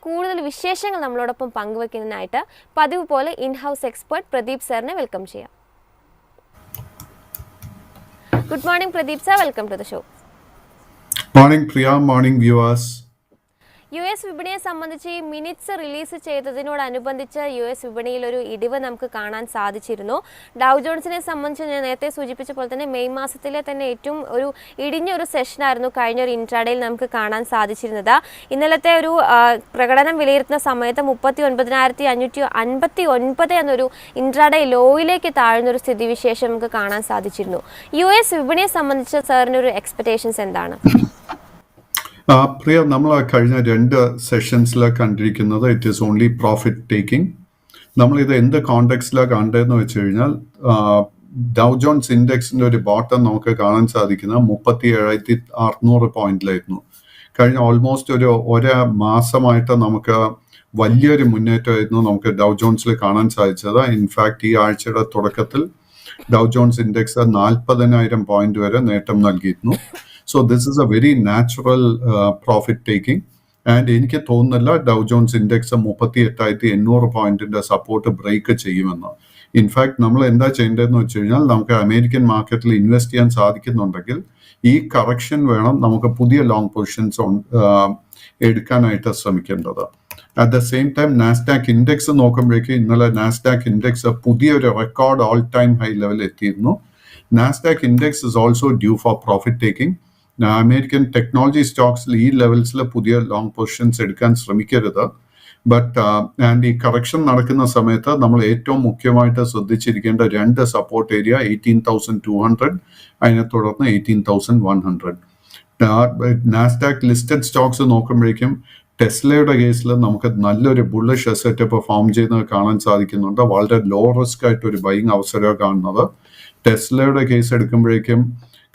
കൂടുതൽ വിശേഷങ്ങൾ നമ്മളോടൊപ്പം പങ്കുവെക്കുന്നതിനായിട്ട് പതിവ് പോലെ ഇൻ-ഹൗസ് എക്സ്പെർട്ട് പ്രദീപ് സാറിനെ വെൽക്കം ചെയ്യാം. Good morning, Pradeep sir. Welcome to the show. Morning, Priya. Morning, viewers. US വിപണിയെ സംബന്ധിച്ച് ഈ മിനിറ്റ്സ് റിലീസ് ചെയ്തതിനോടനുബന്ധിച്ച് US വിപണിയിൽ ഒരു ഇടിവ് നമുക്ക് കാണാൻ സാധിച്ചിരുന്നു. ഡൗ ജോൺസിനെ സംബന്ധിച്ച് ഞാൻ നേരത്തെ സൂചിപ്പിച്ച പോലെ തന്നെ മെയ് മാസത്തിലെ തന്നെ ഏറ്റവും ഒരു ഇടിഞ്ഞൊരു സെഷനായിരുന്നു കഴിഞ്ഞ ഒരു ഇൻട്രാഡേയിൽ നമുക്ക് കാണാൻ സാധിച്ചിരുന്നത്. ഇന്നലത്തെ ഒരു പ്രകടനം വിലയിരുത്തുന്ന സമയത്ത് 39,559 എന്നൊരു ഇൻട്രാഡേ ലോയിലേക്ക് താഴ്ന്നൊരു സ്ഥിതിവിശേഷം നമുക്ക് കാണാൻ സാധിച്ചിരുന്നു. US വിപണിയെ സംബന്ധിച്ച് സാറിൻ്റെ ഒരു എക്സ്പെക്ടേഷൻസ് എന്താണ്? പ്രിയ, നമ്മൾ കഴിഞ്ഞ 2 സെഷൻസിൽ കണ്ടിരിക്കുന്നത് it is only profit taking. നമ്മളിത് എന്ത് കോണ്ടെക്സ്റ്റിലാണ് കണ്ടതെന്ന് വെച്ച് കഴിഞ്ഞാൽ ഡൗ ജോൺസ് ഇൻഡെക്സിന്റെ ഒരു ബോട്ടം നമുക്ക് കാണാൻ സാധിക്കുന്നത് 37,600 പോയിന്റിലായിരുന്നു. കഴിഞ്ഞ ഓൾമോസ്റ്റ് ഒരു മാസമായിട്ട് നമുക്ക് വലിയൊരു മുന്നേറ്റമായിരുന്നു നമുക്ക് ഡൗ ജോൺസിൽ കാണാൻ സാധിച്ചത്. ഇൻഫാക്ട് ഈ ആഴ്ചയുടെ തുടക്കത്തിൽ ഡൗ ജോൺസ് ഇൻഡെക്സ് 40,000 പോയിന്റ് വരെ നേട്ടം നൽകിയിരുന്നു. So this is a very natural profit taking, and എനിക്ക് തോന്നുന്നില്ല ഡൗ ജോൺസ് ഇൻഡെക്സ് 38,800 പോയിന്റിന്റെ സപ്പോർട്ട് ബ്രേക്ക് ചെയ്യുമെന്ന്. ഇൻഫാക്ട് നമ്മൾ എന്താ ചെയ്യേണ്ടതെന്ന് വെച്ച് കഴിഞ്ഞാൽ നമുക്ക് അമേരിക്കൻ മാർക്കറ്റിൽ ഇൻവെസ്റ്റ് ചെയ്യാൻ സാധിക്കുന്നുണ്ടെങ്കിൽ ഈ കറക്ഷൻ വേണം നമുക്ക് പുതിയ ലോങ് പൊസിഷൻസ് എടുക്കാനായിട്ട് ശ്രമിക്കേണ്ടത്. At the same time Nasdaq index നോക്കുമ്പോഴേക്കും ഇന്നലെ നാസ്ഡാക്ക് ഇൻഡെക്സ് പുതിയൊരു record all time high level എത്തിയിരുന്നു. Nasdaq index is also due for profit taking. American technology സ്റ്റോക്സിൽ ഈ ലെവൽസിൽ പുതിയ ലോങ് പൊസിഷൻസ് എടുക്കാൻ ശ്രമിക്കരുത്. ആൻഡ് ഈ കറക്ഷൻ നടക്കുന്ന സമയത്ത് നമ്മൾ ഏറ്റവും മുഖ്യമായിട്ട് ശ്രദ്ധിച്ചിരിക്കേണ്ട 2 സപ്പോർട്ട് ഏരിയ 18,200, അതിനെ തുടർന്ന് 18,100. നാസ്ഡാക്ക് ലിസ്റ്റഡ് സ്റ്റോക്സ് നോക്കുമ്പോഴേക്കും ടെസ്ലയുടെ കേസിൽ നമുക്ക് നല്ലൊരു ബുള്ളിഷ് സെറ്റപ്പ് ഫോം ചെയ്യുന്നത് കാണാൻ സാധിക്കുന്നുണ്ട്. വളരെ ലോ റിസ്ക് ആയിട്ട് ഒരു ബൈങ് അവസരമാണ് കാണുന്നത്. ടെസ്ലയുടെ കേസ് എടുക്കുമ്പോഴേക്കും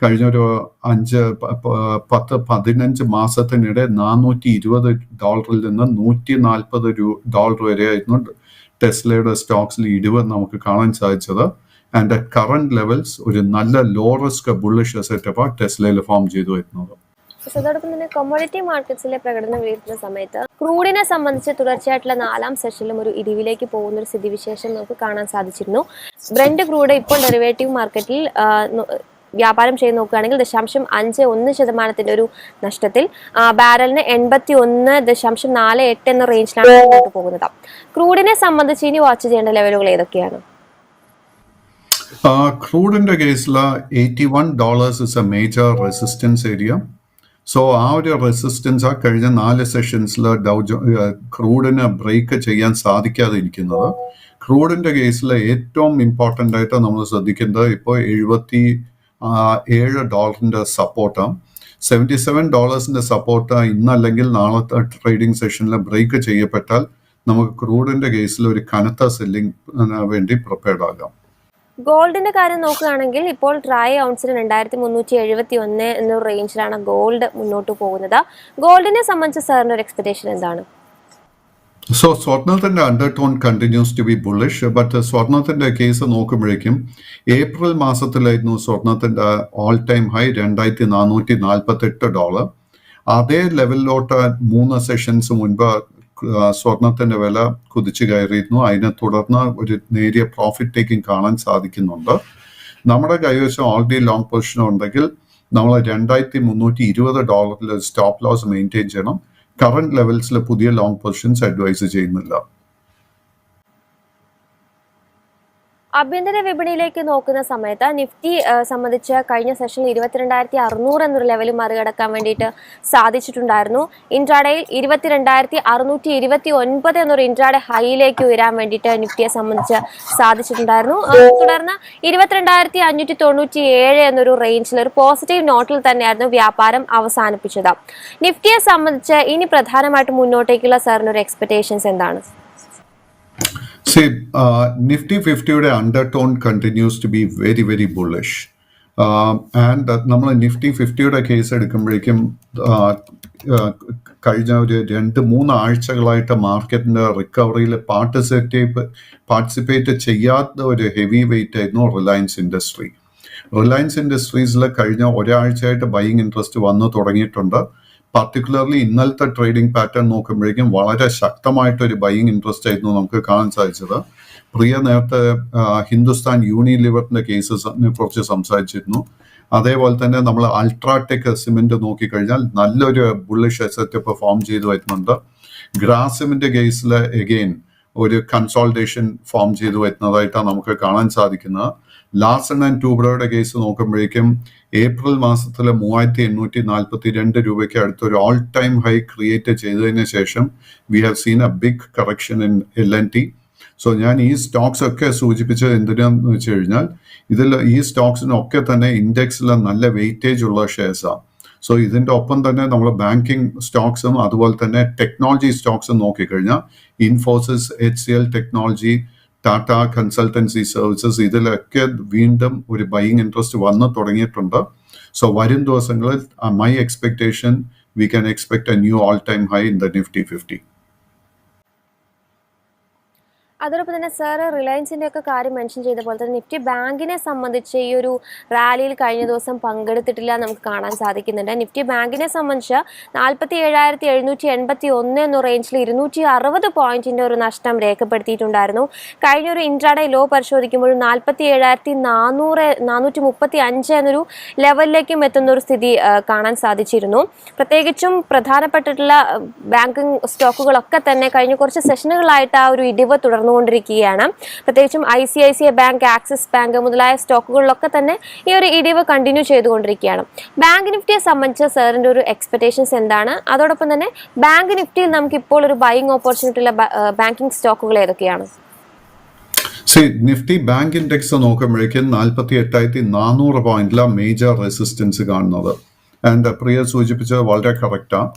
കഴിഞ്ഞൊരു 5-10-15 മാസത്തിനിടെ $420 നിന്ന് $140 വരെയായിരുന്നു ടെസ്ലയുടെ സ്റ്റോക്സിൽ ഇടിവ് നമുക്ക് കാണാൻ സാധിച്ചത്. ആൻഡ് അറ്റ് കറന്റ് ലെവൽസ് ഒരു നല്ല ലോ റിസ്ക് ബുള്ളിഷ് സെറ്റപ്പാണ് ടെസ്ലയിൽ ഫോം ചെയ്തു വരുന്നത്. അതോടൊപ്പം തന്നെ കമ്മോഡിറ്റി മാർക്കറ്റ്സിലെ പ്രകടനം വിലയിരുത്തുന്ന സമയത്ത് ക്രൂഡിനെ സംബന്ധിച്ച് തുടർച്ചയായിട്ടുള്ള 4ാം സെഷനിലും ഒരു ഇടിവിലേക്ക് പോകുന്ന ഒരു സ്ഥിതിവിശേഷം നമുക്ക് കാണാൻ സാധിച്ചിരുന്നു. ബ്രെന്റ് ക്രൂഡ് ഇപ്പോൾ ഡെറിവേറ്റീവ് മാർക്കറ്റിൽ വ്യാപാരം ചെയ്ത് നോക്കുകയാണെങ്കിൽ 0.51% ഒരു നഷ്ടത്തിൽ ബാരലിന് 81.48 എന്ന റേഞ്ചിലാണ് മുന്നോട്ട് പോകുന്നത്. ക്രൂഡിനെ സംബന്ധിച്ച് ഇനി വാച്ച് ചെയ്യേണ്ട ലെവലുകൾ ഏതൊക്കെയാണ്? ക്രൂഡിന്റെ കേസിൽ $81 is A major resistance area. So ആ ഒരു റെസിസ്റ്റൻസ് കഴിഞ്ഞ 4 സെഷൻസിൽ ക്രൂഡിന് ബ്രേക്ക് ചെയ്യാൻ സാധിക്കാതെ ഇരിക്കുന്നത്. ക്രൂഡിന്റെ കേസിൽ ഏറ്റവും ഇമ്പോർട്ടൻ്റ് ആയിട്ട് നമ്മൾ ശ്രദ്ധിക്കുന്നത് ഇപ്പോൾ $77 സപ്പോർട്ടാണ്. $77 സപ്പോർട്ട് ഇന്നല്ലെങ്കിൽ നാളത്തെ ട്രേഡിംഗ് സെഷനിൽ ബ്രേക്ക് ചെയ്യപ്പെട്ടാൽ നമുക്ക് ക്രൂഡിന്റെ കേസിൽ ഒരു കനത്ത സെല്ലിംഗ് വേണ്ടി പ്രിപ്പയർഡ് ആകാം. ഗോൾഡിന്റെ കാര്യം നോക്കുകയാണെങ്കിൽ ഇപ്പോൾ ട്രൈ ഔൺസിന് 2,371 എന്ന റേഞ്ചിലാണ് ഗോൾഡ് മുന്നോട്ട് പോകുന്നത്. ഗോൾഡിനെ സംബന്ധിച്ച് സാറിന്റെ ഒരു എക്സ്പെക്ടേഷൻ എന്താണ്? സോ സ്വർണത്തിന്റെ undertone continues to be bullish. But സ്വർണത്തിന്റെ കേസ് നോക്കുമ്പോഴേക്കും ഏപ്രിൽ മാസത്തിലായിരുന്നു സ്വർണത്തിന്റെ ഓൾ ടൈം ഹൈ $2,448. അതേ ലെവലിലോട്ട് 3 സെഷൻസ് മുൻപ് സ്വർണത്തിന്റെ വില കുതിച്ചു കയറിയിരുന്നു. അതിനെ തുടർന്ന് ഒരു നേരിയ പ്രോഫിറ്റ് ടേക്കിംഗ് കാണാൻ സാധിക്കുന്നുണ്ട്. നമ്മുടെ കൈവശം ഓൾറെഡി ലോങ് പൊസിഷൻ ഉണ്ടെങ്കിൽ നമ്മൾ $2,320 സ്റ്റോപ്പ് ലോസ് മെയിൻറ്റെയിൻ ചെയ്യണം. കറന്റ് ലെവൽസിൽ പുതിയ ലോങ് പൊസിഷൻസ് അഡ്വൈസ് ചെയ്യുന്നില്ല. ആഭ്യന്തര വിപണിയിലേക്ക് നോക്കുന്ന സമയത്ത് നിഫ്റ്റി സംബന്ധിച്ച് കഴിഞ്ഞ സെഷനിൽ 22,600 എന്നൊരു ലെവൽ മറികടക്കാൻ വേണ്ടിയിട്ട് സാധിച്ചിട്ടുണ്ടായിരുന്നു. ഇൻട്രാഡേയിൽ 22,629 എന്നൊരു ഇൻട്രാഡേ ഹൈയിലേക്ക് ഉയരാൻ വേണ്ടിയിട്ട് നിഫ്റ്റിയെ സംബന്ധിച്ച് സാധിച്ചിട്ടുണ്ടായിരുന്നു. തുടർന്ന് 22,597 എന്നൊരു റേഞ്ചിൽ ഒരു പോസിറ്റീവ് നോട്ടിൽ തന്നെയായിരുന്നു വ്യാപാരം അവസാനിപ്പിച്ചത്. നിഫ്റ്റിയെ സംബന്ധിച്ച് ഇനി പ്രധാനമായിട്ടും മുന്നോട്ടേക്കുള്ള സാറിനൊരു എക്സ്പെക്ടേഷൻസ് എന്താണ്? See, Nifty 50യുടെ undertone continues to be very, very bullish. And നമ്മൾ നിഫ്റ്റി 50യുടെ കേസ് എടുക്കുമ്പോഴേക്കും കഴിഞ്ഞ ഒരു 2-3 ആഴ്ചകളായിട്ട് മാർക്കറ്റിന്റെ റിക്കവറിയിൽ പാർട്ടിസിപ്പേറ്റ് ചെയ്യാത്ത ഒരു ഹെവി വെയിറ്റ് ആയിരുന്നു റിലയൻസ് ഇൻഡസ്ട്രി. റിലയൻസ് ഇൻഡസ്ട്രീസിൽ കഴിഞ്ഞ ഒരാഴ്ചയായിട്ട് ബൈയിങ് ഇൻട്രസ്റ്റ് വന്നു തുടങ്ങിയിട്ടുണ്ട്. പർട്ടിക്കുലർലി ഇന്നലത്തെ ട്രേഡിംഗ് പാറ്റേൺ നോക്കുമ്പോഴേക്കും വളരെ ശക്തമായിട്ടൊരു ബൈയിങ് ഇൻട്രസ്റ്റ് ആയിരുന്നു നമുക്ക് കാണാൻ സാധിച്ചത്. പ്രിയ നേരത്തെ ഹിന്ദുസ്ഥാൻ യൂണിലിവറിന്റെ കേസസിനെ കുറിച്ച് സംസാരിച്ചിരുന്നു. അതേപോലെ തന്നെ നമ്മൾ അൾട്രാടെക് സിമെന്റ് നോക്കിക്കഴിഞ്ഞാൽ നല്ലൊരു ബുള്ളിഷ് സെറ്റപ്പ് ഫോം ചെയ്തു വരുന്നുണ്ട്. ഗ്രാസിമിന്റെ കേസിൽ എഗെയിൻ ഒരു കൺസോൾട്ടേഷൻ ഫോം ചെയ്തു വരുന്നതായിട്ടാണ് നമുക്ക് കാണാൻ സാധിക്കുന്നത്. ലാർസൺ ആൻഡ് ടൂബ്രോയുടെ കേസ് നോക്കുമ്പോഴേക്കും ഏപ്രിൽ മാസത്തിൽ 3842 രൂപയ്ക്ക് അടുത്തൊരു ഓൾ ടൈം ഹൈ ക്രിയേറ്റ് ചെയ്തതിന് ശേഷം we have seen a big correction in LNT. So ഞാൻ ഈ സ്റ്റോക്സ് ഒക്കെ സൂചിപ്പിച്ചത് എന്തിനാന്ന് വെച്ച് കഴിഞ്ഞാൽ ഈ സ്റ്റോക്സിനൊക്കെ തന്നെ ഇൻഡെക്സിൽ നല്ല വെയിറ്റേജ് ഉള്ള ഷെയർസാണ്. സോ ഇതിന്റെ ഒപ്പം തന്നെ നമ്മൾ ബാങ്കിങ് സ്റ്റോക്സും അതുപോലെ തന്നെ ടെക്നോളജി സ്റ്റോക്സും നോക്കിക്കഴിഞ്ഞാൽ Infosys, HCL technology, Tata consultancy services, ഇതിലൊക്കെ വീണ്ടും ഒരു ബൈയിങ് ഇൻട്രസ്റ്റ് വന്നു തുടങ്ങിയിട്ടുണ്ട്. സോ വരും ദിവസങ്ങളിൽ my expectation we can expect A new all time high in the Nifty 50. അതോടൊപ്പം തന്നെ സാർ റിലയൻസിൻ്റെ ഒക്കെ കാര്യം മെൻഷൻ ചെയ്ത പോലെ തന്നെ നിഫ്റ്റി ബാങ്കിനെ സംബന്ധിച്ച് ഈ ഒരു റാലിയിൽ കഴിഞ്ഞ ദിവസം പങ്കെടുത്തിട്ടില്ല നമുക്ക് കാണാൻ സാധിക്കുന്നുണ്ട്. നിഫ്റ്റി ബാങ്കിനെ സംബന്ധിച്ച് 47,781 എന്ന റേഞ്ചിൽ 260 പോയിന്റിൻ്റെ ഒരു നഷ്ടം രേഖപ്പെടുത്തിയിട്ടുണ്ടായിരുന്നു. കഴിഞ്ഞൊരു ഇൻട്രാഡേ ലോ പരിശോധിക്കുമ്പോൾ 47,435 എന്നൊരു ലെവലിലേക്കും എത്തുന്ന ഒരു സ്ഥിതി കാണാൻ സാധിച്ചിരുന്നു. പ്രത്യേകിച്ചും പ്രധാനപ്പെട്ടിട്ടുള്ള ബാങ്കിങ് സ്റ്റോക്കുകളൊക്കെ തന്നെ കഴിഞ്ഞ കുറച്ച് സെഷനുകളായിട്ട് ആ ഒരു ഇടിവ് തുടർന്നുകൊണ്ടിരിക്കുകയാണ്. പ്രത്യേകിച്ചും ICICI ബാങ്ക്, ആക്സിസ് ബാങ്ക് മുതലായ സ്റ്റോക്കുകളിലൊക്കെ തന്നെ ഈ ഒരു ഇടിവ് കണ്ടിന്യൂ ചെയ്തുകൊണ്ടിരിക്കുകയാണ്. ബാങ്ക് നിഫ്റ്റിയെ സംബന്ധിച്ച് സാറിൻ്റെ ഒരു എക്സ്പെക്ടേഷൻസ് എന്താണ്? അതോടൊപ്പം തന്നെ ബാങ്ക് നിഫ്റ്റിയിൽ നമുക്ക് ഇപ്പോൾ ഒരു ബൈയിങ് ഓപ്പർച്യൂണിറ്റി ഉള്ള ബാങ്കിങ് സ്റ്റോക്കുകൾ ഏതൊക്കെയാണ്? നിഫ്റ്റി ബാങ്ക് ഇൻഡെക്സ് നോക്കുമ്പോഴേക്കും 48,400 പോയിന്റിലാണ് മേജർ റെസിസ്റ്റൻസ് കാണുന്നത്. ആൻഡ് പ്രിയ സൂചിപ്പിച്ചത് വളരെ കറക്റ്റാണ്.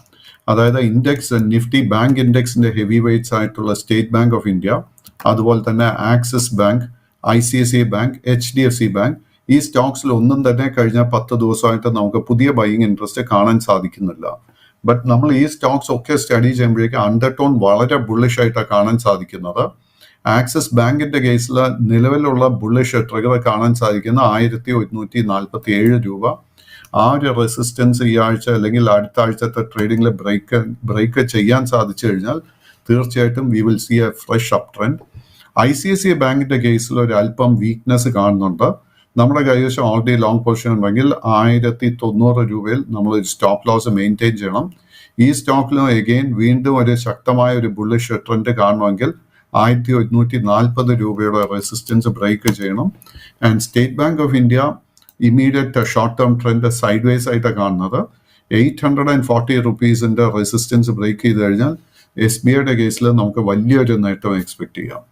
അതായത് ഇൻഡെക്സ് നിഫ്റ്റി ബാങ്ക് ഇൻഡെക്സിന്റെ ഹെവി വെയ്റ്റ്സ് ആയിട്ടുള്ള സ്റ്റേറ്റ് ബാങ്ക് ഓഫ് ഇന്ത്യ, അതുപോലെ തന്നെ Axis bank, ICICI bank, HDFC bank, ഈ സ്റ്റോക്സിൽ ഒന്നും തന്നെ കഴിഞ്ഞ 10 ദിവസമായിട്ട് നമുക്ക് പുതിയ ബൈയിങ് ഇൻട്രസ്റ്റ് കാണാൻ സാധിക്കുന്നില്ല. ബട്ട് നമ്മൾ ഈ സ്റ്റോക്സ് ഒക്കെ സ്റ്റഡി ചെയ്യുമ്പോഴേക്കും അണ്ടർടോൺ വളരെ ബുള്ളിഷ് ആയിട്ടാണ് കാണാൻ സാധിക്കുന്നത്. ആക്സിസ് ബാങ്കിന്റെ കേസിൽ നിലവിലുള്ള ബുള്ളിഷ് ട്രിഗർ കാണാൻ സാധിക്കുന്ന 1147 രൂപ. ആ ഒരു റെസിസ്റ്റൻസ് ഈ ആഴ്ച അല്ലെങ്കിൽ അടുത്ത ആഴ്ചത്തെ ട്രേഡിംഗിൽ ബ്രേക്ക് ചെയ്യാൻ സാധിച്ചു കഴിഞ്ഞാൽ തീർച്ചയായിട്ടും we will see A fresh up trend. ICICI ബാങ്കിന്റെ കേസിൽ ഒരു അല്പം വീക്ക്നെസ് കാണുന്നുണ്ട്. നമ്മുടെ കൈവശം ഓൾറെഡി ലോങ് പൊസിഷൻ ഉണ്ടെങ്കിൽ 1090 രൂപയിൽ നമ്മൾ ഒരു സ്റ്റോപ്പ് ലോസ് മെയിൻറ്റെയിൻ ചെയ്യണം. ഈ സ്റ്റോക്കിലും എഗെയിൻ വീണ്ടും ഒരു ശക്തമായ ഒരു ബുള്ളിഷ് ട്രെൻഡ് കാണണമെങ്കിൽ 1140 രൂപയുടെ റെസിസ്റ്റൻസ് ബ്രേക്ക് ചെയ്യണം. And state Bank of India immediate short term trend side vase ആയിട്ടാണ് കാണുന്നത്. 840 റുപ്പീസിന്റെ റെസിസ്റ്റൻസ് ബ്രേക്ക് ചെയ്ത് കഴിഞ്ഞാൽ SBIയുടെ കേസിൽ നമുക്ക് വലിയൊരു നേട്ടം എക്സ്പെക്ട് ചെയ്യാം.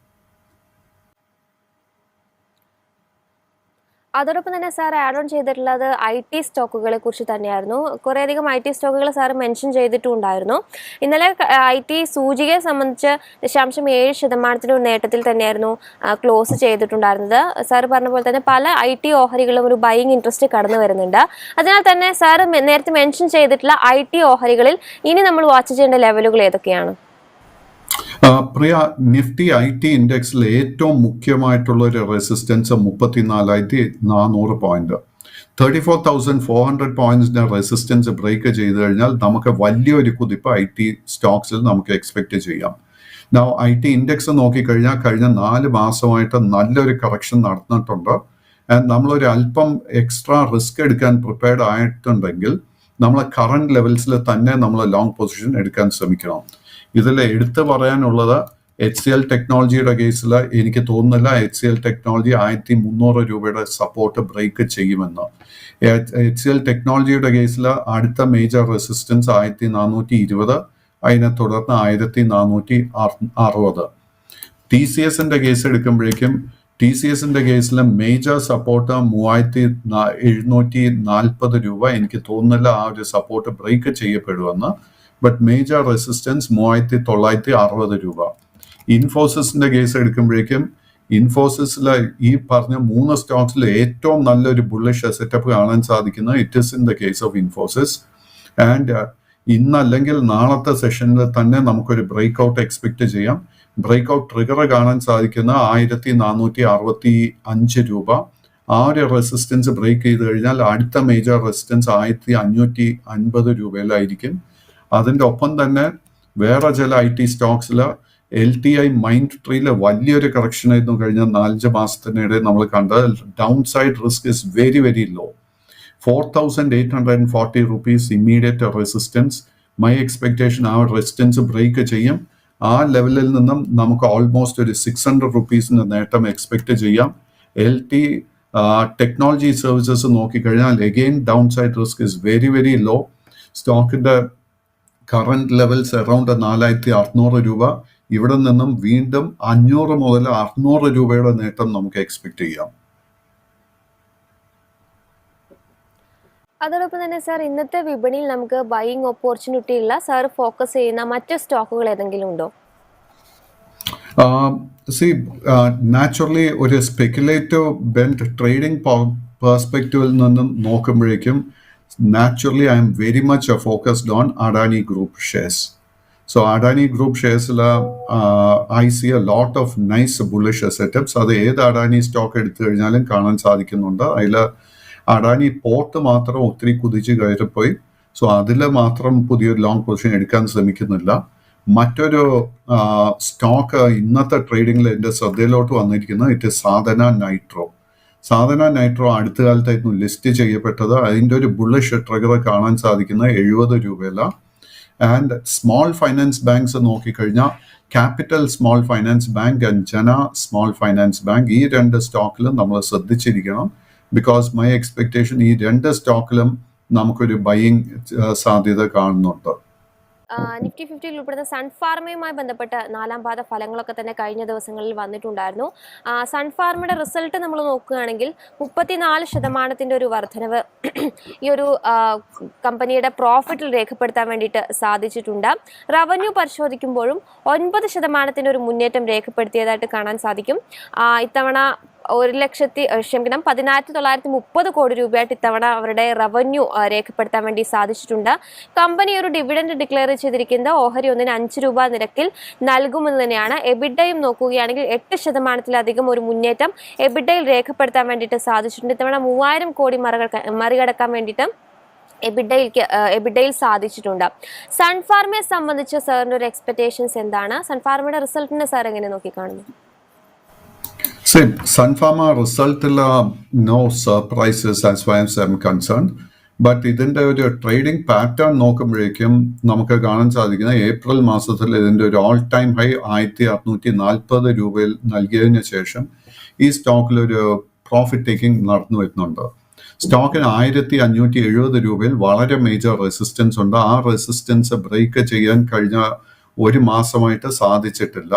അതോടൊപ്പം തന്നെ സാർ ആഡ് ഓൺ ചെയ്തിട്ടുള്ളത് IT സ്റ്റോക്കുകളെ കുറിച്ച് തന്നെയായിരുന്നു. കുറേയധികം IT സ്റ്റോക്കുകൾ സാർ മെൻഷൻ ചെയ്തിട്ടുണ്ടായിരുന്നു. ഇന്നലെ IT സൂചികയെ സംബന്ധിച്ച് 0.7% നേട്ടത്തിൽ തന്നെയായിരുന്നു ക്ലോസ് ചെയ്തിട്ടുണ്ടായിരുന്നത്. സാർ പറഞ്ഞ പോലെ തന്നെ പല IT ഓഹരികളും ഒരു ബൈയിങ് ഇൻട്രസ്റ്റ് കടന്നു വരുന്നുണ്ട്. അതിനാൽ തന്നെ സാർ നേരത്തെ മെൻഷൻ ചെയ്തിട്ടുള്ള IT ഓഹരികളിൽ ഇനി നമ്മൾ വാച്ച് ചെയ്യേണ്ട ലെവലുകൾ ഏതൊക്കെയാണ്? പ്രിയ, നിഫ്റ്റി IT ഇൻഡെക്സിൽ ഏറ്റവും മുഖ്യമായിട്ടുള്ള ഒരു റെസിസ്റ്റൻസ് 34,400 പോയിന്റ്. 34,400 പോയിന്റ്സിന്റെ റെസിസ്റ്റൻസ് ബ്രേക്ക് ചെയ്ത് കഴിഞ്ഞാൽ നമുക്ക് വലിയൊരു കുതിപ്പ് IT സ്റ്റോക്സിൽ നമുക്ക് എക്സ്പെക്ട് ചെയ്യാം. IT ഇൻഡെക്സ് നോക്കിക്കഴിഞ്ഞാൽ കഴിഞ്ഞ 4 മാസമായിട്ട് നല്ലൊരു കറക്ഷൻ നടന്നിട്ടുണ്ട്. ആൻഡ് നമ്മളൊരു അല്പം എക്സ്ട്രാ റിസ്ക് എടുക്കാൻ പ്രിപ്പയർഡ് ആയിട്ടുണ്ടെങ്കിൽ നമ്മൾ കറണ്ട് ലെവൽസിൽ തന്നെ നമ്മൾ ലോങ് പൊസിഷൻ എടുക്കാൻ ശ്രമിക്കണം. ഇതിൽ എടുത്തു പറയാനുള്ളത് HCL ടെക്നോളജിയുടെ കേസിൽ എനിക്ക് തോന്നുന്നില്ല HCL ടെക്നോളജി 1300 രൂപയുടെ സപ്പോർട്ട് ബ്രേക്ക് ചെയ്യുമെന്ന്. HCL ടെക്നോളജിയുടെ കേസിൽ അടുത്ത മേജർ റെസിസ്റ്റൻസ് 1420, അതിനെ തുടർന്ന് 1460. TCSന്റെ കേസ് എടുക്കുമ്പോഴേക്കും TCSന്റെ കേസിൽ മേജർ സപ്പോർട്ട് 3740 രൂപ. എനിക്ക് തോന്നുന്നില്ല ആ ഒരു സപ്പോർട്ട് ബ്രേക്ക് ചെയ്യപ്പെടുമെന്ന്. ബട്ട് മേജർ റെസിസ്റ്റൻസ് 3960 രൂപ. ഇൻഫോസിസിന്റെ കേസ് എടുക്കുമ്പോഴേക്കും ഇൻഫോസിസിൽ ഈ പറഞ്ഞ 3 സ്റ്റോക്സിൽ ഏറ്റവും നല്ലൊരു ബുള്ളിഷ് സെറ്റപ്പ് കാണാൻ സാധിക്കുന്നത് it is in the case of Infosys. And ഇന്നല്ലെങ്കിൽ നാളത്തെ സെഷനിൽ തന്നെ നമുക്കൊരു ബ്രേക്ക് ഔട്ട് എക്സ്പെക്ട് ചെയ്യാം. ബ്രേക്ക് ഔട്ട് ട്രിഗർ കാണാൻ സാധിക്കുന്ന 1465 രൂപ. ആ ഒരു റെസിസ്റ്റൻസ് ബ്രേക്ക് ചെയ്ത് കഴിഞ്ഞാൽ അടുത്ത മേജർ റെസിസ്റ്റൻസ് 1550 രൂപയിലായിരിക്കും. അതിൻ്റെ ഒപ്പം തന്നെ വേറെ ചില IT സ്റ്റോക്സിൽ LTI മൈൻഡ് ട്രീയിൽ വലിയൊരു കറക്ഷൻ ആയിരുന്നു കഴിഞ്ഞ 4-5 മാസത്തിനിടെ നമ്മൾ കണ്ടത്. Down side risk is very very low. 4,840 rupees immediate resistance. My expectation ആ റെസിസ്റ്റൻസ് ബ്രേക്ക് ചെയ്യും. ആ ലെവലിൽ നിന്നും നമുക്ക് ഓൾമോസ്റ്റ് ഒരു 600 rupees നേട്ടം എക്സ്പെക്ട് ചെയ്യാം. LT ടെക്നോളജി സർവീസസ് നോക്കിക്കഴിഞ്ഞാൽ again down side risk is very very low. സ്റ്റോക്കിന്റെ കറന്റ് ലെവൽസ് അറൌണ്ട് 4,600 രൂപ. ഇവിടെ നിന്നും വീണ്ടും 500 മുതൽ 600 രൂപയുടെ നേട്ടം നമുക്ക് എക്സ്പെക്ട് ചെയ്യാം. അതോടൊപ്പം തന്നെ സാർ, ഇന്നത്തെ വിപണിയിൽ നമുക്ക് ബൈയിങ് ഓപ്പർച്യൂണിറ്റി ഉള്ള സാർ ഫോക്കസ് ചെയ്യുന്ന മറ്റ് സ്റ്റോക്കുകൾ ഏതെങ്കിലും ഉണ്ടോ? നാച്ചുറലി ഒരു സ്പെക്കുലേറ്റീവ് ബെൻഡ് ട്രേഡിംഗ് പെർസ്പെക്റ്റീവിൽ നിന്നും നോക്കുമ്പോഴേക്കും naturally I am very much focused on Adani Group shares. So Adani Group shares I see a lot of nice bullish setups. അത് ഏത് അഡാനി സ്റ്റോക്ക് എടുത്തു കഴിഞ്ഞാലും കാണാൻ സാധിക്കുന്നുണ്ട്. അതിൽ അഡാനി പോർട്ട് മാത്രം ഒത്തിരി കുതിച്ച് കയറിപ്പോയി. സോ അതിൽ മാത്രം പുതിയൊരു ലോങ് പൊസിഷൻ എടുക്കാൻ ശ്രമിക്കുന്നില്ല. മറ്റൊരു സ്റ്റോക്ക് ഇന്നത്തെ ട്രേഡിങ്ങിൽ എൻ്റെ ശ്രദ്ധയിലോട്ട് വന്നിരിക്കുന്നത് it Sadhana nitro. Sadhana nitro അടുത്ത കാലത്തായിരുന്നു ലിസ്റ്റ് ചെയ്യപ്പെട്ടത്. അതിൻ്റെ ഒരു ബുള്ളിഷ് ട്രിഗർ കാണാൻ സാധിക്കുന്നത് 70 രൂപയില. ആൻഡ് സ്മോൾ ഫൈനാൻസ് ബാങ്ക്സ് നോക്കിക്കഴിഞ്ഞാൽ capital small finance bank and ജന സ്മോൾ ഫൈനാൻസ് ബാങ്ക്, ഈ 2 സ്റ്റോക്കിലും നമ്മൾ ശ്രദ്ധിച്ചിരിക്കണം. ബിക്കോസ് മൈ എക്സ്പെക്ടേഷൻ ഈ 2 സ്റ്റോക്കിലും നമുക്കൊരു ബൈയിങ് സാധ്യത കാണുന്നുണ്ട്. നിഫ്റ്റി 50 ഉൾപ്പെടുന്ന സൺഫാർമയുമായി ബന്ധപ്പെട്ട 4ാം പാദ ഫലങ്ങളൊക്കെ തന്നെ കഴിഞ്ഞ ദിവസങ്ങളിൽ വന്നിട്ടുണ്ടായിരുന്നു. സൺഫാർമയുടെ റിസൾട്ട് നമ്മൾ നോക്കുകയാണെങ്കിൽ 34% ഒരു വർധനവ് ഈ ഒരു കമ്പനിയുടെ പ്രോഫിറ്റിൽ രേഖപ്പെടുത്താൻ വേണ്ടിയിട്ട് സാധിച്ചിട്ടുണ്ട്. റവന്യൂ പരിശോധിക്കുമ്പോഴും 9% ഒരു മുന്നേറ്റം രേഖപ്പെടുത്തിയതായിട്ട് കാണാൻ സാധിക്കും. ഇത്തവണ 11,930 കോടി രൂപയായിട്ട് ഇത്തവണ അവരുടെ റവന്യൂ രേഖപ്പെടുത്താൻ വേണ്ടി സാധിച്ചിട്ടുണ്ട്. കമ്പനി ഒരു ഡിവിഡൻഡ് ഡിക്ലെയർ ചെയ്തിരിക്കുന്നത് ഓഹരി ഒന്നിന് 5 രൂപ നിരക്കിൽ നൽകുമെന്ന് തന്നെയാണ്. എബിഡയും നോക്കുകയാണെങ്കിൽ 8% ഒരു മുന്നേറ്റം എബിഡയിൽ രേഖപ്പെടുത്താൻ വേണ്ടിയിട്ട് സാധിച്ചിട്ടുണ്ട്. ഇത്തവണ 3000 കോടി മറികടക്കാൻ വേണ്ടിയിട്ട് എബിഡയിൽ സാധിച്ചിട്ടുണ്ട്. സൺഫാർമയെ സംബന്ധിച്ച് സാറിൻ്റെ ഒരു എക്സ്പെക്ടേഷൻസ് എന്താണ്? സൺഫാർമയുടെ റിസൾട്ടിനെ സാർ എങ്ങനെ നോക്കിക്കാണുന്നു? Sunpharma result no surprises as far as I'm concerned. But ഇതിൻ്റെ ഒരു ട്രേഡിംഗ് പാറ്റേൺ നോക്കുമ്പോഴേക്കും നമുക്ക് കാണാൻ സാധിക്കുന്നത് ഏപ്രിൽ മാസത്തിൽ ഇതിൻ്റെ ഒരു ഓൾ ടൈം ഹൈ 1,640 രൂപയിൽ നൽകിയതിനു ശേഷം ഈ സ്റ്റോക്കിലൊരു പ്രോഫിറ്റ് ടേക്കിംഗ് നടന്നു വരുന്നുണ്ട്. സ്റ്റോക്കിന് 1,570 രൂപയിൽ വളരെ മേജർ റെസിസ്റ്റൻസ് ഉണ്ട്. ആ റെസിസ്റ്റൻസ് ബ്രേക്ക് ചെയ്യാൻ കഴിഞ്ഞ ഒരു മാസമായിട്ട് സാധിച്ചിട്ടില്ല.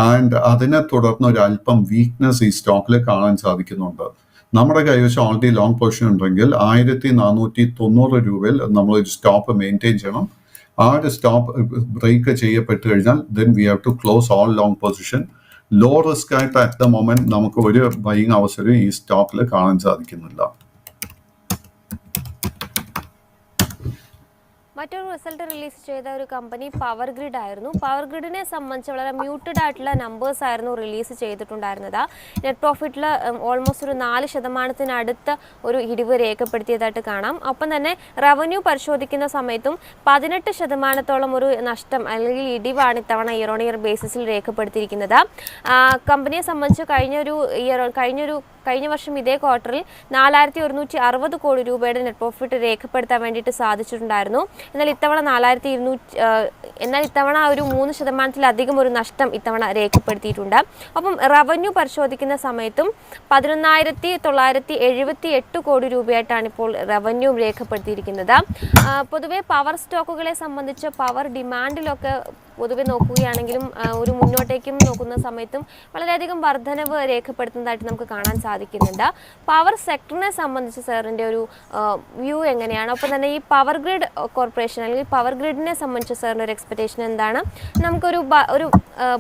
ആൻഡ് അതിനെ തുടർന്ന് ഒരു അല്പം വീക്ക്നെസ് ഈ സ്റ്റോക്കിൽ കാണാൻ സാധിക്കുന്നുണ്ട്. നമ്മുടെ കൈവശം ഓൾറെഡി ലോങ് പൊസിഷൻ ഉണ്ടെങ്കിൽ 1,490 രൂപയിൽ നമ്മളൊരു സ്റ്റോപ്പ് മെയിൻറ്റെയിൻ ചെയ്യണം. ആ ഒരു സ്റ്റോപ്പ് ബ്രേക്ക് ചെയ്യപ്പെട്ട് കഴിഞ്ഞാൽ then we have to close all long position. Low risk ആയിട്ട് അറ്റ് ദ മൊമെന്റ് നമുക്ക് ഒരു ബൈയിങ് അവസരം ഈ സ്റ്റോക്കിൽ കാണാൻ സാധിക്കുന്നില്ല. മറ്റൊരു റിസൾട്ട് റിലീസ് ചെയ്ത ഒരു കമ്പനി പവർ ഗ്രിഡ് ആയിരുന്നു. പവർ ഗ്രിഡിനെ സംബന്ധിച്ച് വളരെ മ്യൂട്ടഡ് ആയിട്ടുള്ള നമ്പേഴ്സ് ആയിരുന്നു റിലീസ് ചെയ്തിട്ടുണ്ടായിരുന്നത്. നെറ്റ് പ്രോഫിറ്റിൽ ഓൾമോസ്റ്റ് ഒരു 4% ഒരു ഇടിവ് രേഖപ്പെടുത്തിയതായിട്ട് കാണാം. ഒപ്പം തന്നെ റവന്യൂ പരിശോധിക്കുന്ന സമയത്തും 18% ഒരു നഷ്ടം അല്ലെങ്കിൽ ഇടിവാണ് ഇത്തവണ ഇയർ ഓൺ ഇയർ ബേസിസിൽ രേഖപ്പെടുത്തിയിരിക്കുന്നത്. കമ്പനിയെ സംബന്ധിച്ച് കഴിഞ്ഞ വർഷം ഇതേ ക്വാർട്ടറിൽ 4,160 കോടി രൂപയുടെ നെറ്റ് പ്രോഫിറ്റ് രേഖപ്പെടുത്താൻ വേണ്ടിയിട്ട് സാധിച്ചിട്ടുണ്ടായിരുന്നു. എന്നാൽ ഇത്തവണ ഒരു 3% ഒരു നഷ്ടം ഇത്തവണ രേഖപ്പെടുത്തിയിട്ടുണ്ട്. അപ്പം റവന്യൂ പരിശോധിക്കുന്ന സമയത്തും 11,978 കോടി രൂപയായിട്ടാണ് ഇപ്പോൾ റവന്യൂ രേഖപ്പെടുത്തിയിരിക്കുന്നത്. പൊതുവെ പവർ സ്റ്റോക്കുകളെ സംബന്ധിച്ച് പവർ ഡിമാൻഡിലൊക്കെ പൊതുവെ നോക്കുകയാണെങ്കിലും ഒരു മുന്നോട്ടേക്കും നോക്കുന്ന സമയത്തും വളരെയധികം വർധനവ് രേഖപ്പെടുത്തുന്നതായിട്ട് നമുക്ക് കാണാൻ സാധിക്കുന്നുണ്ട്. പവർ സെക്ടറിനെ സംബന്ധിച്ച് സാറിൻ്റെ ഒരു വ്യൂ എങ്ങനെയാണ്? ഒപ്പം തന്നെ ഈ പവർ ഗ്രിഡ് കോർപ്പറേഷൻ അല്ലെങ്കിൽ പവർ ഗ്രിഡിനെ സംബന്ധിച്ച് സാറിൻ്റെ ഒരു എക്സ്പെക്ടേഷൻ എന്താണ്? നമുക്കൊരു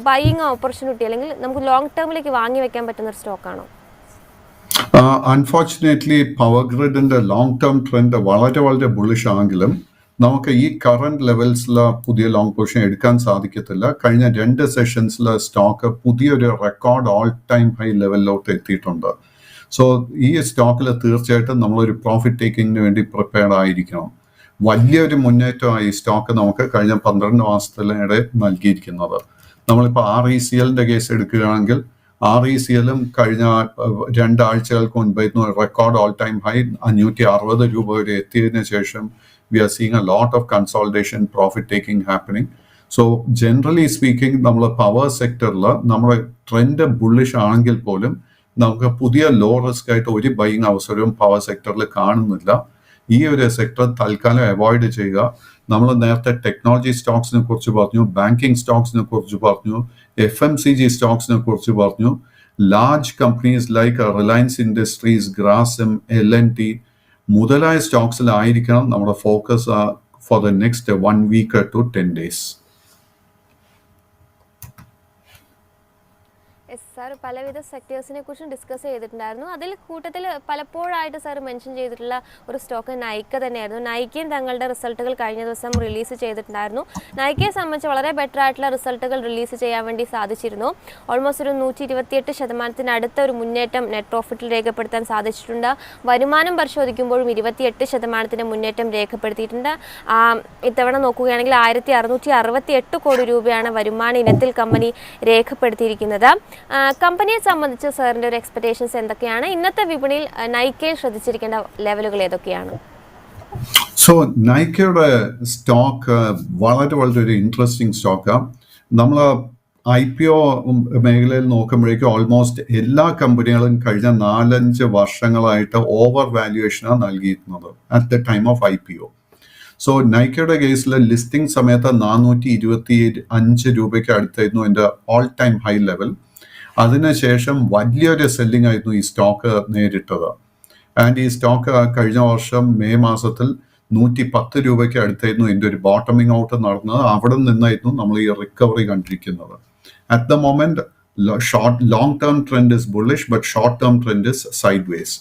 ബൈയിങ് ഓപ്പർച്യൂണിറ്റി അല്ലെങ്കിൽ നമുക്ക് ലോങ് ടേമിലേക്ക് വാങ്ങി വെക്കാൻ പറ്റുന്ന ഒരു സ്റ്റോക്കാണോ? അൺഫോർച്ചുനേറ്റ്ലി പവർ ഗ്രിഡിന്റെ ലോങ് ടേം ട്രെൻഡ് വളരെ വളരെ ബുള്ളിഷ് ആണെങ്കിലും നമുക്ക് ഈ കറണ്ട് ലെവൽസിൽ പുതിയ ലോങ് പൊസിഷൻ എടുക്കാൻ സാധിക്കത്തില്ല. കഴിഞ്ഞ 2 സെഷൻസിൽ സ്റ്റോക്ക് പുതിയൊരു റെക്കോർഡ് ഓൾ ടൈം ഹൈ ലെവലിലോട്ട് എത്തിയിട്ടുണ്ട്. സോ ഈ സ്റ്റോക്കിൽ തീർച്ചയായിട്ടും നമ്മളൊരു പ്രോഫിറ്റ് ടേക്കിങ്ങിന് വേണ്ടി പ്രിപ്പയർഡ് ആയിരിക്കണം. വലിയൊരു മുന്നേറ്റമായി ഈ സ്റ്റോക്ക് നമുക്ക് കഴിഞ്ഞ 12 മാസത്തിനിടെ നൽകിയിരിക്കുന്നത്. നമ്മളിപ്പോൾ RECLന്റെ കേസ് എടുക്കുകയാണെങ്കിൽ RECLും കഴിഞ്ഞ 2 ആഴ്ചകൾക്ക് മുൻപായിരുന്നു റെക്കോർഡ് ഓൾ ടൈം ഹൈ 560 രൂപ വരെ എത്തിയതിനു ശേഷം we are seeing a lot of consultation, profit taking happening. So generally speaking നമ്മൾ പവർ സെക്ടറിൽ നമ്മുടെ ട്രെൻഡ് ബുള്ളിഷ് ആണെങ്കിൽ പോലും നമുക്ക് പുതിയ ലോ റിസ്ക് ആയിട്ട് ഒരു ബൈയിങ് അവസരവും പവർ സെക്ടറിൽ കാണുന്നില്ല. ഈ ഒരു സെക്ടർ തൽക്കാലം അവോയ്ഡ് ചെയ്യുക. നമ്മൾ നേരത്തെ ടെക്നോളജി സ്റ്റോക്സിനെ കുറിച്ച് പറഞ്ഞു, ബാങ്കിങ് സ്റ്റോക്സിനെ കുറിച്ച് പറഞ്ഞു, FMCG സ്റ്റോക്സിനെ കുറിച്ച് പറഞ്ഞു. Large companies like Reliance industries, Grasim, LNT മുതലായ സ്റ്റോക്സിലായിരിക്കണം നമ്മുടെ focus for the next 1 week to 10 days. Sir പലവിധ സെക്ടേഴ്സിനെ കുറിച്ചും ഡിസ്കസ് ചെയ്തിട്ടുണ്ടായിരുന്നു. അതിൽ കൂട്ടത്തിൽ പലപ്പോഴായിട്ട് സാർ മെൻഷൻ ചെയ്തിട്ടുള്ള ഒരു സ്റ്റോക്ക് നൈക്ക തന്നെയായിരുന്നു. നൈക്കയും തങ്ങളുടെ റിസൾട്ടുകൾ കഴിഞ്ഞ ദിവസം റിലീസ് ചെയ്തിട്ടുണ്ടായിരുന്നു. നൈക്കയെ സംബന്ധിച്ച് വളരെ ബെറ്റർ ആയിട്ടുള്ള റിസൾട്ടുകൾ റിലീസ് ചെയ്യാൻ വേണ്ടി സാധിച്ചിരുന്നു. ഓൾമോസ്റ്റ് ഒരു 128% അടുത്ത ഒരു മുന്നേറ്റം നെറ്റ് പ്രോഫിറ്റിൽ രേഖപ്പെടുത്താൻ സാധിച്ചിട്ടുണ്ട്. വരുമാനം പരിശോധിക്കുമ്പോഴും 28% മുന്നേറ്റം രേഖപ്പെടുത്തിയിട്ടുണ്ട്. ഇത്തവണ നോക്കുകയാണെങ്കിൽ 1668 കോടി രൂപയാണ് വരുമാന ഇനത്തിൽ കമ്പനി രേഖപ്പെടുത്തിയിരിക്കുന്നത്. കമ്പനിയെ സംബന്ധിച്ച് സാറിൻ്റെ ഒരു എക്സ്പെക്ടേഷൻസ് എന്തൊക്കെയാണ്? ഇന്നത്തെ വിപണിയിൽ നൈക്കയിൽ ശ്രദ്ധിച്ചിരിക്കേണ്ട ലെവലുകൾ ഏതൊക്കെയാണ്? സോ നൈക്കയുടെ സ്റ്റോക്ക് വളരെ ഒരു ഇൻട്രസ്റ്റിംഗ് സ്റ്റോക്കാണ്. നമ്മൾ IPO മേഖലയിൽ നോക്കുമ്പോഴേക്കും ഓൾമോസ്റ്റ് എല്ലാ കമ്പനികളും കഴിഞ്ഞ 4-5 വർഷങ്ങളായിട്ട് ഓവർ വാല്യുവേഷനാണ് നൽകിയിരുന്നത് at the time of IPO. So നൈക്കയുടെ കേസിൽ ലിസ്റ്റിംഗ് സമയത്ത് 425 രൂപയ്ക്ക് അടുത്തായിരുന്നു എൻ്റെ ഓൾ ടൈം ഹൈ ലെവൽ. അതിനുശേഷം വലിയൊരു സെല്ലിംഗ് ആയിരുന്നു ഈ സ്റ്റോക്ക് നേരിട്ടത്. ആൻഡ് ഈ സ്റ്റോക്ക് കഴിഞ്ഞ വർഷം മെയ് മാസത്തിൽ 110 രൂപയ്ക്ക് അടുത്തായിരുന്നു എൻ്റെ ഒരു ബോട്ടമിംഗ് ഔട്ട് നടന്നത്. അവിടെ നിന്നായിരുന്നു നമ്മൾ ഈ റിക്കവറി കണ്ടിരിക്കുന്നത്. At the moment long term trend is bullish, but short term trend is side vase.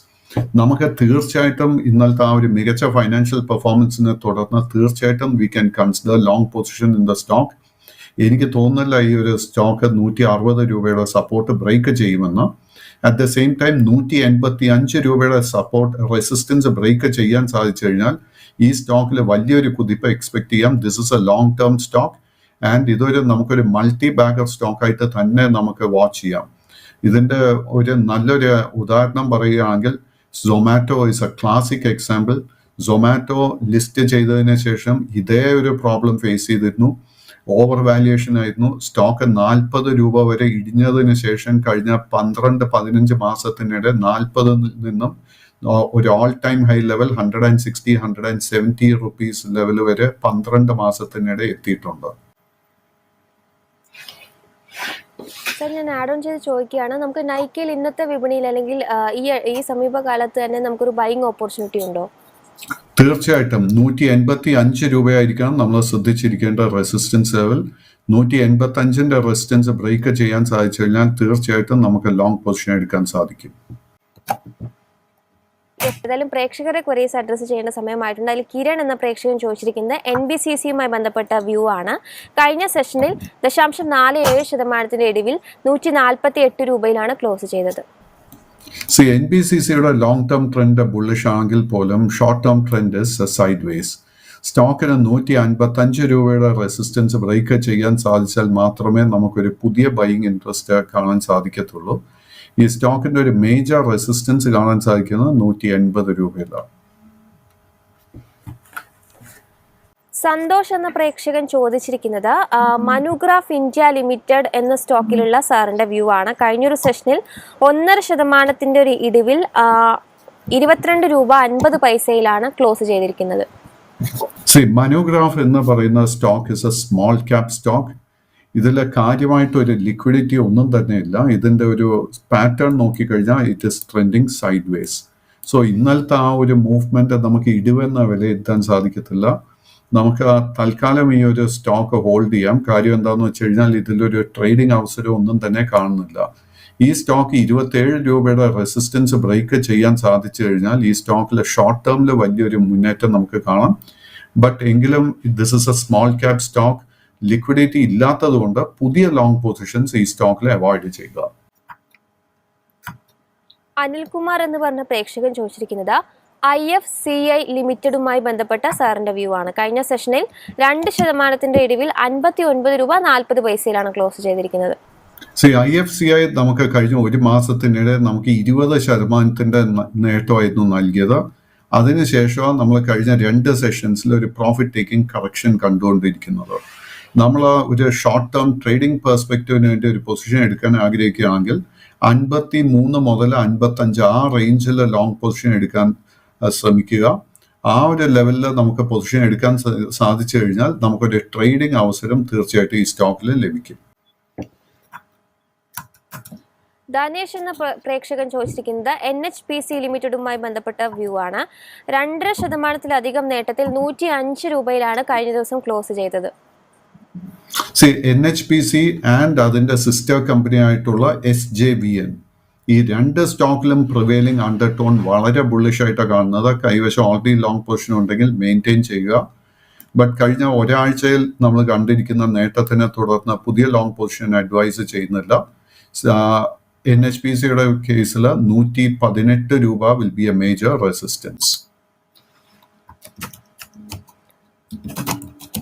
നമുക്ക് തീർച്ചയായിട്ടും ഇന്നലത്തെ ആ ഒരു മികച്ച ഫൈനാൻഷ്യൽ പെർഫോമൻസിനെ തുടർന്ന് തീർച്ചയായിട്ടും we can consider long position in the stock. എനിക്ക് തോന്നുന്നില്ല ഈ ഒരു സ്റ്റോക്ക് 160 രൂപയുടെ സപ്പോർട്ട് ബ്രേക്ക് ചെയ്യുമെന്ന്. അറ്റ് ദ സെയിം ടൈം 185 രൂപയുടെ സപ്പോർട്ട് റെസിസ്റ്റൻസ് ബ്രേക്ക് ചെയ്യാൻ സാധിച്ചു കഴിഞ്ഞാൽ ഈ സ്റ്റോക്കിൽ വലിയൊരു കുതിപ്പ് എക്സ്പെക്ട് ചെയ്യാം. This is A long term stock and നമുക്കൊരു മൾട്ടി ബാഗർ സ്റ്റോക്കായിട്ട് തന്നെ നമുക്ക് വാച്ച് ചെയ്യാം. ഇതിൻ്റെ ഒരു നല്ലൊരു ഉദാഹരണം പറയുകയാണെങ്കിൽ Zomato is A classic example. Zomato list ചെയ്തതിന് ശേഷം ഇതേ ഒരു പ്രോബ്ലം ഫേസ് ചെയ്തിരുന്നു. ഓവർ വാല്യുവേഷൻ ആയിരുന്നു. സ്റ്റോക്ക് 40 രൂപ വരെ ഇടിഞ്ഞതിന് ശേഷം കഴിഞ്ഞ 12-15 മാസത്തിനിടെ 40 നിന്നും ഒരു all time high level 160-170 rupees level വരെ 12 മാസത്തിനിടെ എത്തിയിട്ടുണ്ട്. സാർ ഞാൻ ആഡ് ഓൺ ചെയ്ത് ചോദിക്കുകയാണ്, നമുക്ക് നൈക്കയിൽ ഇന്നത്തെ വിപണിയിൽ അല്ലെങ്കിൽ ഈ സമീപകാലത്ത് തന്നെ നമുക്കൊരു ബൈയിങ് ഓപ്പർച്യൂണിറ്റി ഉണ്ടോ? തീർച്ചയായിട്ടും 185 രൂപയായിരിക്കണം നമ്മൾ ശ്രദ്ധിച്ചിരിക്കേണ്ട റെസിസ്റ്റൻസ് ലെവൽ. 185ന്റെ റെസിസ്റ്റൻസ് ബ്രേക്ക് ചെയ്യാൻ സാധിച്ചു കഴിഞ്ഞാൽ തീർച്ചയായിട്ടും നമുക്ക് ലോങ് പൊസിഷൻ എടുക്കാൻ സാധിക്കും. ഏതായാലും പ്രേക്ഷകരെ ക്വറീസ് അഡ്രസ്സ് ചെയ്യേണ്ട സമയമായിട്ടുണ്ട്. അതിൽ കിരൺ എന്ന പ്രേക്ഷകൻ ചോദിച്ചിരിക്കുന്നത് NBCCയുമായി ബന്ധപ്പെട്ട വ്യൂ ആണ്. കഴിഞ്ഞ സെഷനിൽ 0.47% ഇടിവിൽ 148 രൂപയിലാണ് ക്ലോസ് ചെയ്തത്. NBCCയുടെ ലോങ് ടേം ട്രെൻഡ് ബുള്ളിഷ് ആണെങ്കിൽ പോലും short term trend is sideways. സ്റ്റോക്കിന് 155 രൂപയുടെ റെസിസ്റ്റൻസ് ബ്രേക്ക് ചെയ്യാൻ സാധിച്ചാൽ മാത്രമേ നമുക്കൊരു പുതിയ ബൈയിങ് ഇൻട്രസ്റ്റ് കാണാൻ സാധിക്കത്തുള്ളൂ. ഈ സ്റ്റോക്കിന്റെ ഒരു മേജർ റെസിസ്റ്റൻസ് കാണാൻ സാധിക്കുന്നത് 180 രൂപയിലാണ്. സന്തോഷ് എന്ന പ്രേക്ഷകൻ ചോദിച്ചിരിക്കുന്നത് മനുഗ്രാഫ് ഇന്ത്യ ലിമിറ്റഡ് എന്ന സ്റ്റോക്കിലുള്ള സാറിന്റെ വ്യൂ ആണ്. കഴിഞ്ഞൊരു സെഷനിൽ 1.5% ഒരു ഇടിവിൽ 22 രൂപ 50 പൈസയിലാണ് ക്ലോസ് ചെയ്തിരിക്കുന്നത്. മനുഗ്രാഫ് എന്ന് പറയുന്ന stock is A small cap stock. ഇതിൽ കാര്യമായിട്ട് ഒരു ലിക്വിഡിറ്റി ഒന്നും തന്നെ ഇല്ല. ഇതിന്റെ ഒരു പാറ്റേൺ നോക്കിക്കഴിഞ്ഞാൽ it is trending side vase. So ഇന്നലത്തെ ആ ഒരു മൂവ്മെന്റ് നമുക്ക് ഇടിവെന്ന വിലയിരുത്താൻ സാധിക്കത്തില്ല. നമുക്ക് തൽക്കാലം ഈ ഒരു സ്റ്റോക്ക് ഹോൾഡ് ചെയ്യാം. കാര്യം എന്താണെന്ന് വെച്ച് കഴിഞ്ഞാൽ ഇതിലൊരു ട്രേഡിംഗ് അവസരം ഒന്നും തന്നെ കാണുന്നില്ല. ഈ സ്റ്റോക്ക് 27 രൂപയുടെ റെസിസ്റ്റൻസ് ബ്രേക്ക് ചെയ്യാൻ സാധിച്ചു കഴിഞ്ഞാൽ ഈ സ്റ്റോക്കിൽ ഷോർട്ട് ടേമിൽ വലിയൊരു മുന്നേറ്റം നമുക്ക് കാണാം. ബട്ട് എങ്കിലും this is A small cap stock. Liquidity ഇല്ലാത്തത് കൊണ്ട് പുതിയ ലോങ് പൊസിഷൻസ് ഈ സ്റ്റോക്കിൽ അവോയ്ഡ് ചെയ്യുക. അനിൽകുമാർ എന്ന് പറഞ്ഞ പ്രേക്ഷകൻ ചോദിച്ചിരിക്കുന്നത് IFCI ലിമിറ്റഡുമായി ബന്ധപ്പെട്ട സാറിന്റെ വ്യൂ ആണ്. കഴിഞ്ഞ സെഷനിൽ 2% ഇടിവിൽ 59 രൂപ 40 പൈസയിലാണ് ക്ലോസ് ചെയ്തിരിക്കുന്നത്. IFCI നമുക്ക് കഴിഞ്ഞ ഒരു മാസത്തിനിടെ നമുക്ക് 20% നേട്ടമായിരുന്നു നൽകിയത്. അതിനുശേഷം നമ്മൾ കഴിഞ്ഞ 2 സെഷൻസിൽ ഒരു പ്രോഫിറ്റ് ടേക്കിംഗ് കറക്ഷൻ കണ്ടുകൊണ്ടിരിക്കുന്നത്. നമ്മൾ ഒരു ഷോർട്ട് ടേം ട്രേഡിംഗ് പെർസ്പെക്റ്റീവിന് വേണ്ടി ഒരു പൊസിഷൻ എടുക്കാൻ ആഗ്രഹിക്കുകയാണെങ്കിൽ 53 മുതൽ 55 ആ റേഞ്ചിൽ ലോങ് പൊസിഷൻ എടുക്കാൻ ശ്രമിക്കുക. ആ ഒരു ലെവലിൽ നമുക്ക് പൊസിഷൻ എടുക്കാൻ സാധിച്ചു കഴിഞ്ഞാൽ നമുക്കൊരു ട്രേഡിംഗ് അവസരം തീർച്ചയായിട്ടും ഈ സ്റ്റോക്കിൽ ലഭിക്കും. ധനേഷ് എന്ന പ്രേക്ഷകൻ ചോദിച്ചിരിക്കുന്നത് NHPC ലിമിറ്റഡുമായി ബന്ധപ്പെട്ട വ്യൂ ആണ്. 2.5% നേട്ടത്തിൽ 105 രൂപയിലാണ് കഴിഞ്ഞ ദിവസം ക്ലോസ് ചെയ്തത്. NHPC ആൻഡ് അതിന്റെ സിസ്റ്റർ കമ്പനി ആയിട്ടുള്ള SJVN ഈ 2 സ്റ്റോക്കിലും പ്രിവെയിലിംഗ് അണ്ടർടോൺ വളരെ ബുള്ളിഷ് ആയിട്ടാണ് കാണുന്നത്. കൈവശം ഓൾറെഡി ലോങ് പൊസിഷൻ ഉണ്ടെങ്കിൽ മെയിൻറ്റെയിൻ ചെയ്യുക. ബട്ട് കഴിഞ്ഞ ഒരാഴ്ചയിൽ നമ്മൾ കണ്ടിരിക്കുന്ന നേട്ടത്തിനെ തുടർന്ന് പുതിയ ലോങ് പൊസിഷൻ അഡ്വൈസ് ചെയ്യുന്നില്ല. NHPCയുടെ കേസിൽ 118 രൂപ will be A major resistance.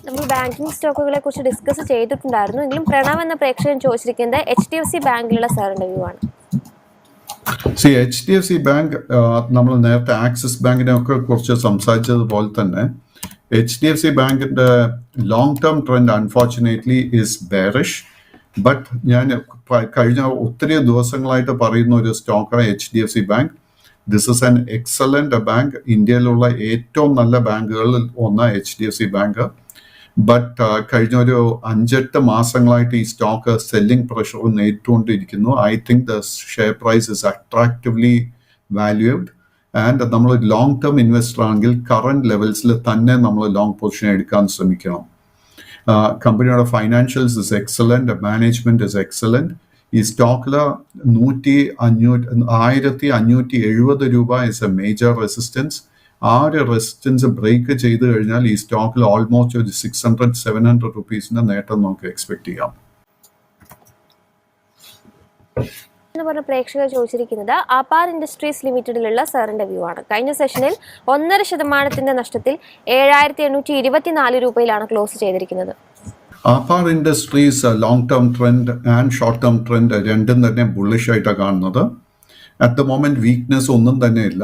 നമ്മൾ ബാങ്കിങ് സ്റ്റോക്കുകളെ കുറിച്ച് ഡിസ്കസ് ചെയ്തിട്ടുണ്ടായിരുന്നു. എങ്കിലും പ്രണവ് എന്ന പ്രേക്ഷകൻ ചോദിച്ചിരിക്കുന്നത് HDFC ബാങ്കിലുള്ള സാറിന്റെ വ്യൂ ആണ്. HDFC ബാങ്ക് നമ്മൾ നേരത്തെ ആക്സിസ് ബാങ്കിനെ ഒക്കെ കുറിച്ച് സംസാരിച്ചതുപോലെ തന്നെ HDFC ബാങ്കിന്റെ long term trend unfortunately is bearish. But ഞാൻ കഴിഞ്ഞ ഒത്തിരി ദിവസങ്ങളായിട്ട് പറയുന്ന ഒരു സ്റ്റോക്കാണ് HDFC bank. This is an excellent bank. ഇന്ത്യയിലുള്ള ഏറ്റവും നല്ല ബാങ്കുകളിൽ ഒന്ന് HDFC ബാങ്ക്. ബട്ട് കഴിഞ്ഞ ഒരു 5-8 മാസങ്ങളായിട്ട് ഈ സ്റ്റോക്ക് സെല്ലിംഗ് പ്രഷർ നേരിട്ടുകൊണ്ടിരിക്കുന്നു. I think the share price is attractively valued and നമ്മൾ ലോങ് ടേം ഇൻവെസ്റ്റർ ആണെങ്കിൽ കറന്റ് ലെവൽസിൽ തന്നെ നമ്മൾ ലോങ് പൊസിഷൻ എടുക്കാൻ ശ്രമിക്കണം. കമ്പനിയുടെ financials is excellent, management is excellent. ഈ സ്റ്റോക്കിൽ 1570 രൂപ ഇസ് എ മേജർ റെസിസ്റ്റൻസ്. ആ ഒരു റെസിസ്റ്റൻസ് ബ്രേക്ക് ചെയ്ത് കഴിഞ്ഞാൽ ഈ സ്റ്റോക്കിൽ ഓൾമോസ്റ്റ് ഒരു 600-700 റുപ്പീസിന്റെ നേട്ടം നമുക്ക് എക്സ്പെക്ട് ചെയ്യാം. എന്ന് പറഞ്ഞ പ്രേക്ഷകർ ചോദിച്ചിരിക്കുന്നത് അപാർ ഇൻഡസ്ട്രീസ് ലിമിറ്റഡിലുള്ള സാറിന്റെ വ്യൂ ആണ്. കഴിഞ്ഞ സെഷനിൽ 1.5% നഷ്ടത്തിൽ 7824 രൂപയിലാണ് ക്ലോസ് ചെയ്തിരിക്കുന്നത്. APAAR industries long term trend and short term trend രണ്ടും തന്നെ ബുള്ളിഷ് ആയിട്ടാണ് കാണുന്നത്. അറ്റ് ദ മൊമെന്റ് വീക്ക്നെസ് ഒന്നും തന്നെ ഇല്ല.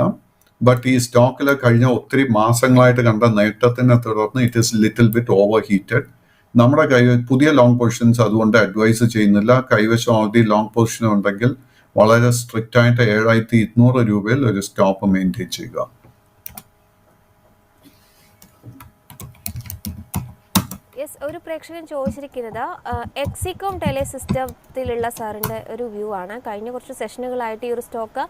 ബട്ട് ഈ സ്റ്റോക്കിൽ കഴിഞ്ഞ ഒത്തിരി മാസങ്ങളായിട്ട് കണ്ട നേട്ടത്തിനെ തുടർന്ന് it is little bit over heated. നമ്മുടെ പുതിയ ലോങ് പൊസിഷൻസ് അതുകൊണ്ട് അഡ്വൈസ് ചെയ്യുന്നില്ല. കൈവശം ഓൾറെഡി ലോങ് പൊസിഷൻ ഉണ്ടെങ്കിൽ വളരെ സ്ട്രിക്റ്റ് ആയിട്ട് 7200 രൂപയിൽ ഒരു സ്റ്റോപ്പ് മെയിൻറ്റെയിൻ ചെയ്യുക. ഒരു പ്രേക്ഷകൻ ചോദിച്ചിരിക്കുന്നത് എക്സികോം ടെലിസിസ്റ്റത്തിലുള്ള സാറിൻ്റെ ഒരു വ്യൂ ആണ്. കഴിഞ്ഞ കുറച്ച് സെഷനുകളായിട്ട് ഈ ഒരു സ്റ്റോക്ക്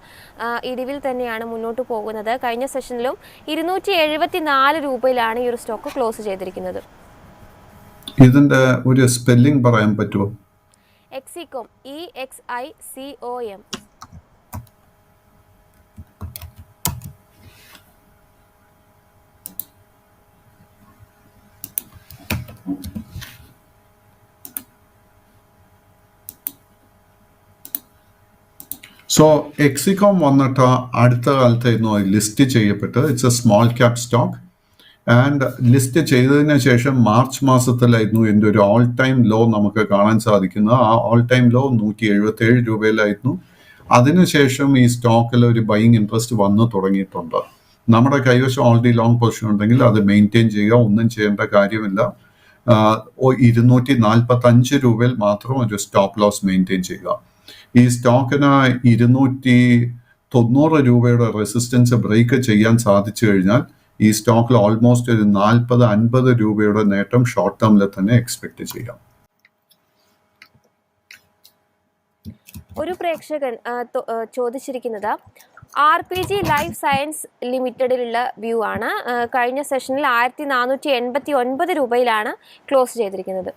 ഇടിവിൽ തന്നെയാണ് മുന്നോട്ട് പോകുന്നത്. കഴിഞ്ഞ സെഷനിലും 274 രൂപയിലാണ് ഈ ഒരു സ്റ്റോക്ക് ക്ലോസ് ചെയ്തിരിക്കുന്നത്. ഇതിന്റെ ഒരു സ്പെല്ലിംഗ് പറയാൻ പറ്റുമോ? എക്സികോം EXICOM. എക്സികോം വന്നിട്ട് അടുത്ത കാലത്തായിരുന്നു ലിസ്റ്റ് ചെയ്യപ്പെട്ട്. It's a small cap stock and list ചെയ്തതിന് ശേഷം മാർച്ച് മാസത്തിലായിരുന്നു ഇതിൻ്റെ ഒരു ഓൾ ടൈം ലോ നമുക്ക് കാണാൻ സാധിക്കുന്നത്. ആ ഓൾ ടൈം ലോ 177 രൂപയിലായിരുന്നു. അതിനുശേഷം ഈ സ്റ്റോക്കിൽ ഒരു ബൈയിങ് ഇൻട്രസ്റ്റ് വന്നു തുടങ്ങിയിട്ടുണ്ട്. നമ്മുടെ കൈവശം ഓൾറെഡി ലോങ് പൊസിഷൻ ഉണ്ടെങ്കിൽ അത് മെയിൻറ്റെയിൻ ചെയ്യുക, ഒന്നും ചെയ്യേണ്ട കാര്യമില്ല. 245 രൂപയിൽ മാത്രം ഒരു സ്റ്റോപ്പ് ലോസ് മെയിൻറ്റെയിൻ ചെയ്യുക. ഈ സ്റ്റോക്കിന് 290 രൂപയുടെ റെസിസ്റ്റൻസ് ബ്രേക്ക് ചെയ്യാൻ സാധിച്ചു കഴിഞ്ഞാൽ ഈ സ്റ്റോക്കിൽ ഓൾമോസ്റ്റ് ഒരു 40-50 രൂപയുടെ നേട്ടം ഷോർട്ട് ടേമിൽ തന്നെ എക്സ്പെക്ട് ചെയ്യാം. ഒരു പ്രേക്ഷകൻ ചോദിച്ചിരിക്കുന്നത് RPG ലൈഫ് സയൻസ് ലിമിറ്റഡിലുള്ള വ്യൂ ആണ്. കഴിഞ്ഞ സെഷനിൽ 1489 രൂപയിലാണ് ക്ലോസ് ചെയ്തിരിക്കുന്നത്.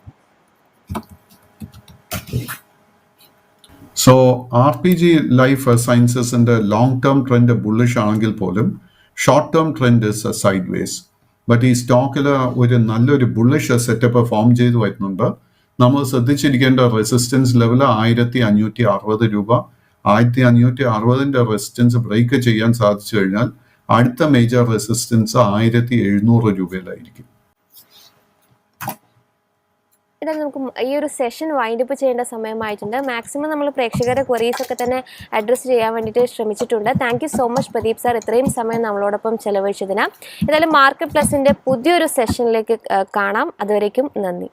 RPG ലൈഫ് സയൻസസിന്റെ ലോങ് ടേം ട്രെൻഡ് ബുള്ളിഷ് ആണെങ്കിൽ പോലും short term trend is sideways. But ഈ സ്റ്റോക്കിൽ ഒരു നല്ലൊരു ബുള്ളിഷ് സെറ്റപ്പ് ഫോം ചെയ്ത് വരുന്നുണ്ട്. നമ്മൾ ശ്രദ്ധിച്ചിരിക്കേണ്ട റെസിസ്റ്റൻസ് ലെവൽ 1560 രൂപ. 1560 റെസിസ്റ്റൻസ് ബ്രേക്ക് ചെയ്യാൻ സാധിച്ചു കഴിഞ്ഞാൽ അടുത്ത മേജർ റെസിസ്റ്റൻസ് 1700 രൂപയിലായിരിക്കും. ഇതാ നമുക്ക് ഈ ഒരു സെഷൻ വൈൻഡപ്പ് ചെയ്യേണ്ട സമയമായിട്ടുണ്ട്. മാക്സിമം നമ്മൾ പ്രേക്ഷകരുടെ ക്വറീസ് ഒക്കെ തന്നെ അഡ്രസ്സ് ചെയ്യാൻ വേണ്ടിയിട്ട് ശ്രമിച്ചിട്ടുണ്ട്. Thank you so much Pradeep sir, ഇത്രയും സമയം നമ്മളോടൊപ്പം ചെലവഴിച്ചതിന്. ഏതായാലും മാർക്കറ്റ് പ്ലസിൻ്റെ പുതിയൊരു സെഷനിലേക്ക് കാണാം. അതുവരേക്കും നന്ദി.